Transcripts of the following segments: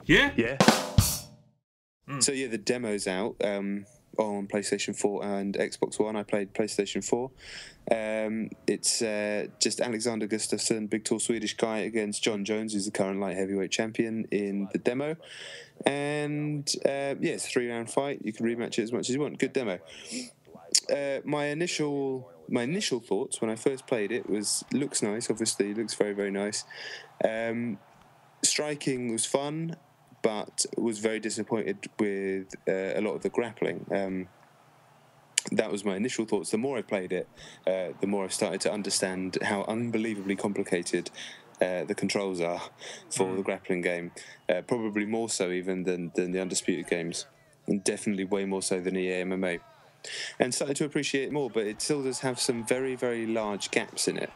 Yeah? Yeah. So yeah, the demo's out on PlayStation 4 and Xbox One. I played PlayStation 4. It's just Alexander Gustafsson, big tall Swedish guy, against Jon Jones, who's the current light heavyweight champion in the demo. And yeah, it's a 3-round fight. You can rematch it as much as you want. Good demo. My initial thoughts when I first played it was, looks nice. Obviously, looks very, very nice. Striking was fun, but was very disappointed with a lot of the grappling. That was my initial thoughts. The more I played it, the more I started to understand how unbelievably complicated the controls are for the grappling game. Probably more so even than the Undisputed games, and definitely way more so than EA MMA. And started to appreciate it more, but it still does have some very, very large gaps in it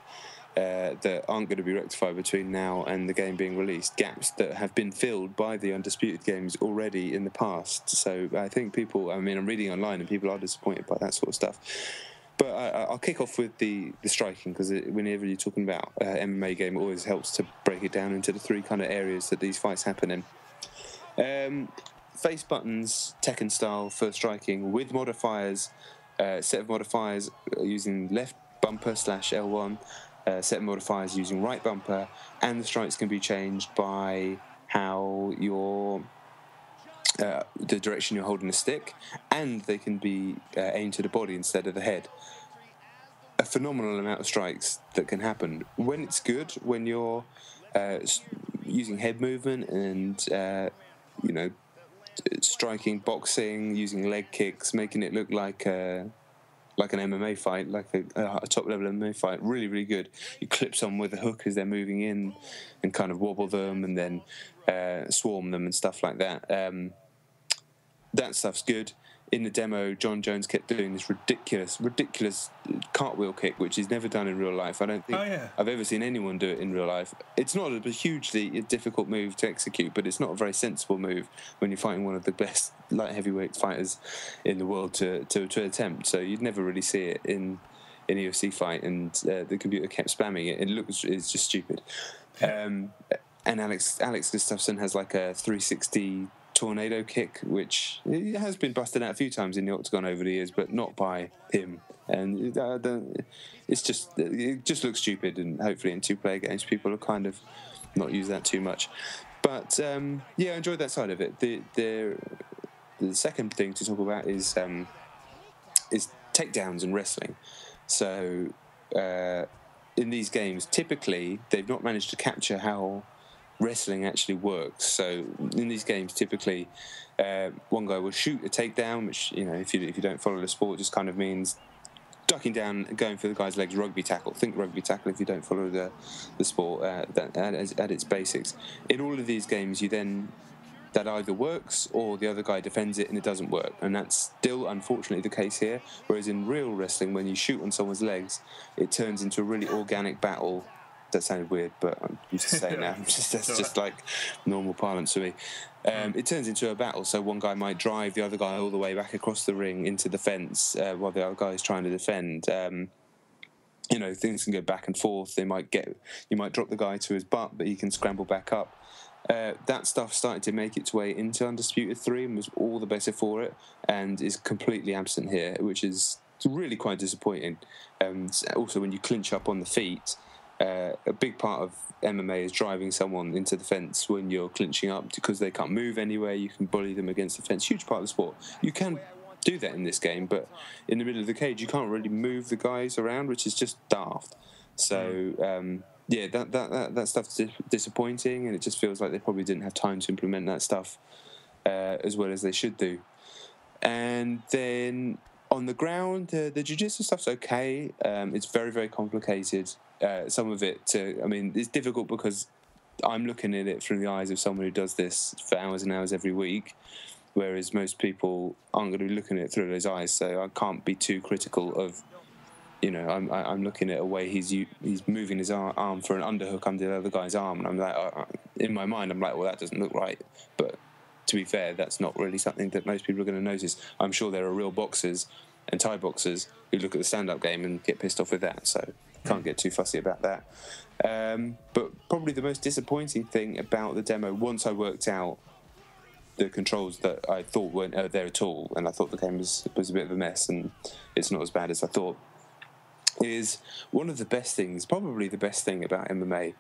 that aren't going to be rectified between now and the game being released. Gaps that have been filled by the Undisputed games already in the past. So I think people, I mean, I'm reading online and people are disappointed by that sort of stuff. But I'll kick off with the striking, because whenever you're talking about MMA game, it always helps to break it down into the three kind of areas that these fights happen in. Face buttons, Tekken style for striking, with modifiers, set of modifiers using left bumper / L1, set of modifiers using right bumper, and the strikes can be changed by how the direction you're holding the stick, and they can be aimed to the body instead of the head. A phenomenal amount of strikes that can happen when it's good, when you're using head movement and striking, boxing, using leg kicks, making it look like an MMA fight, like a top-level MMA fight. Really, really good. You clip someone with a hook as they're moving in and kind of wobble them and then swarm them and stuff like that. That stuff's good. In the demo, Jon Jones kept doing this ridiculous cartwheel kick, which he's never done in real life. I don't think I've ever seen anyone do it in real life. It's not a hugely difficult move to execute, but it's not a very sensible move when you're fighting one of the best light heavyweight fighters in the world to attempt. So you'd never really see it in a UFC fight, and the computer kept spamming it. It's just stupid. And Alex Gustafsson has like a 360 tornado kick, which has been busted out a few times in the octagon over the years, but not by him. And it just looks stupid, and hopefully in two-player games people will kind of not use that too much. But yeah, I enjoyed that side of it. The second thing to talk about is takedowns and wrestling. So in these games, typically they've not managed to capture how wrestling actually works. So in these games, typically one guy will shoot a takedown, which, if you don't follow the sport, just kind of means ducking down and going for the guy's legs. Rugby tackle. Think rugby tackle if you don't follow the sport at its basics. In all of these games, that either works or the other guy defends it and it doesn't work, and that's still unfortunately the case here. Whereas in real wrestling, when you shoot on someone's legs, it turns into a really organic battle. That sounded weird, but I'm used to saying that. Just like normal parlance to me. It turns into a battle, so one guy might drive the other guy all the way back across the ring into the fence while the other guy is trying to defend. Things can go back and forth. You might drop the guy to his butt, but he can scramble back up. That stuff started to make its way into Undisputed 3 and was all the better for it, and is completely absent here, which is really quite disappointing. Also, when you clinch up on the feet, a big part of MMA is driving someone into the fence when you're clinching up, because they can't move anywhere. You can bully them against the fence. Huge part of the sport. You can do that in this game, but in the middle of the cage, you can't really move the guys around, which is just daft. So that stuff's disappointing, and it just feels like they probably didn't have time to implement that stuff as well as they should do. And then on the ground, the jiu-jitsu stuff's okay. It's very, very complicated. Some of it, it's difficult because I'm looking at it through the eyes of someone who does this for hours and hours every week, whereas most people aren't going to be looking at it through those eyes. So I can't be too critical of, I'm looking at a way he's moving his arm for an underhook under the other guy's arm, and I'm like, in my mind, I'm like, well, that doesn't look right. But to be fair, that's not really something that most people are going to notice. I'm sure there are real boxers and Thai boxers who look at the stand-up game and get pissed off with that. So can't get too fussy about that. But probably the most disappointing thing about the demo, once I worked out the controls that I thought weren't there at all, and I thought the game was a bit of a mess, and it's not as bad as I thought, is one of the best things, probably the best thing about MMA,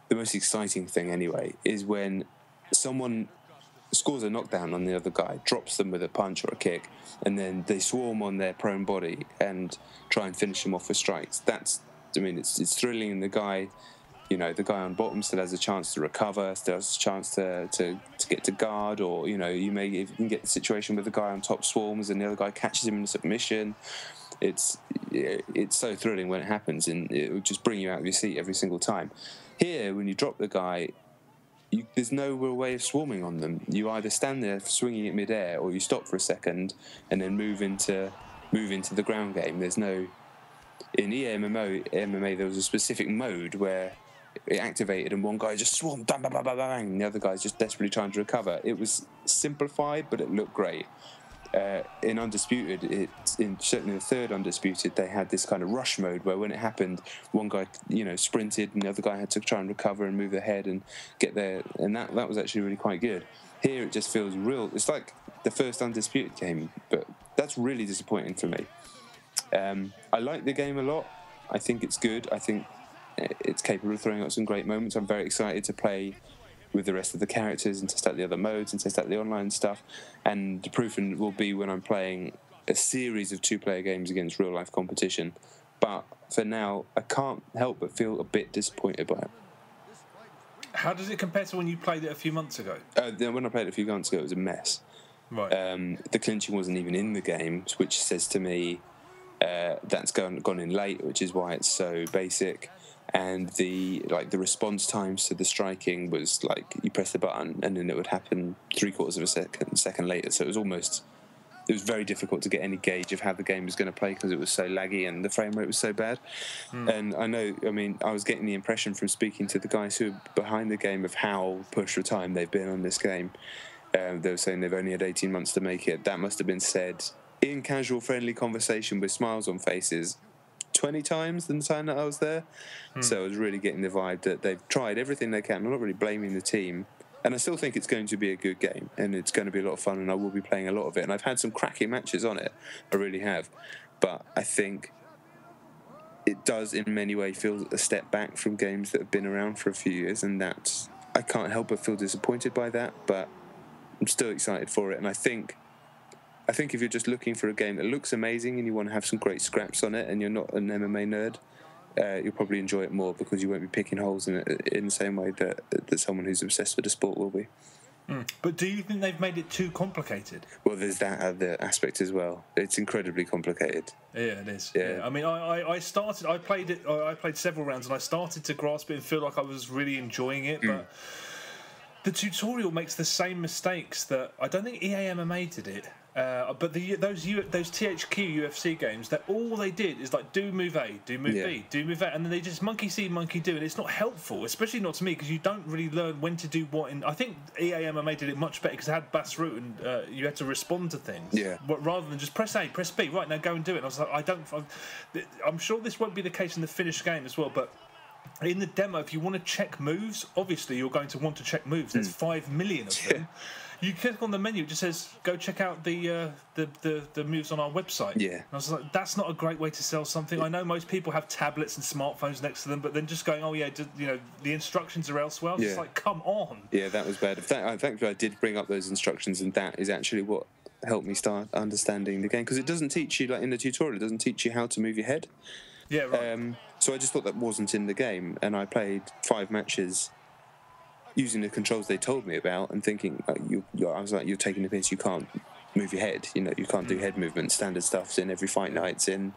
the most exciting thing anyway, is when someone scores a knockdown on the other guy, drops them with a punch or a kick, and then they swarm on their prone body and try and finish him off with strikes. It's thrilling, and the guy on bottom still has a chance to recover, still has a chance to get to guard, or, you can get the situation where the guy on top swarms and the other guy catches him in a submission. It's so thrilling when it happens, and it will just bring you out of your seat every single time. Here, when you drop the guy, there's no real way of swarming on them. You either stand there swinging it midair, or you stop for a second and then move into the ground game. There's no... In MMA, there was a specific mode where it activated and one guy just swarmed, bang, bang, bang, bang, bang, and the other guy's just desperately trying to recover. It was simplified, but it looked great. In Undisputed, certainly the third Undisputed, they had this kind of rush mode where when it happened, one guy sprinted and the other guy had to try and recover and move ahead and get there, and that was actually really quite good. Here it just feels real. It's like the first Undisputed game, but that's really disappointing for me. I like the game a lot. I think it's good. I think it's capable of throwing out some great moments. I'm very excited to play with the rest of the characters and test out the other modes and test out the online stuff. And the proof will be when I'm playing a series of 2-player games against real-life competition. But for now, I can't help but feel a bit disappointed by it. How does it compare to when you played it a few months ago? When I played it a few months ago, it was a mess. Right. The clinching wasn't even in the game, which says to me that's gone in late, which is why it's so basic. And the response times to the striking was like you press the button and then it would happen 3/4 of a second later. So it was very difficult to get any gauge of how the game was going to play because it was so laggy and the frame rate was so bad. And I was getting the impression from speaking to the guys who are behind the game of how push for time they've been on this game. They were saying they've only had 18 months to make it. That must have been said in casual, friendly conversation with smiles on faces 20 times in the time that I was there. So I was really getting the vibe that they've tried everything they can. I'm not really blaming the team, and I still think it's going to be a good game and it's going to be a lot of fun, and I will be playing a lot of it, and I've had some cracking matches on it. I really have. But I think it does in many ways feel a step back from games that have been around for a few years, and I can't help but feel disappointed by that, but I'm still excited for it. And I think if you're just looking for a game that looks amazing and you want to have some great scraps on it and you're not an MMA nerd, you'll probably enjoy it more because you won't be picking holes in it in the same way that someone who's obsessed with the sport will be. But do you think they've made it too complicated? Well, there's that other aspect as well. It's incredibly complicated. Yeah, it is. Yeah. I mean, I played several rounds and I started to grasp it and feel like I was really enjoying it, but the tutorial makes the same mistakes that I don't think EA MMA did it. But those THQ UFC games, that all they did is like do move A, do move B, do move A, and then they just monkey see, monkey do, and it's not helpful, especially not to me because you don't really learn when to do what. I think EA MMA did it much better because it had Bass Root and you had to respond to things. Yeah. But rather than just press A, press B, right now go and do it. And I was like, I'm sure this won't be the case in the finished game as well, but. In the demo, if you want to check moves, obviously you're going to want to check moves. There's 5 million of them. You click on the menu, it just says, go check out the moves on our website. Yeah. And I was like, that's not a great way to sell something. I know most people have tablets and smartphones next to them, but then just going, the instructions are elsewhere. I was just like, come on. Yeah, that was bad. Thankfully, I did bring up those instructions, and that is actually what helped me start understanding the game. Because it doesn't teach you, like in the tutorial, it doesn't teach you how to move your head. Yeah, right. So I just thought that wasn't in the game, and I played 5 matches using the controls they told me about and thinking, I was like, you're taking the piss, you can't move your head, you can't do head movement, standard stuff's in every fight night's in,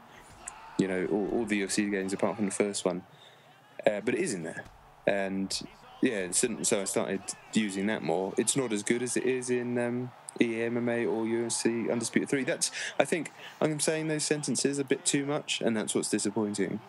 all the UFC games apart from the first one. But it is in there. And so I started using that more. It's not as good as it is in EA MMA or UFC Undisputed 3. I think I'm saying those sentences a bit too much, and that's what's disappointing.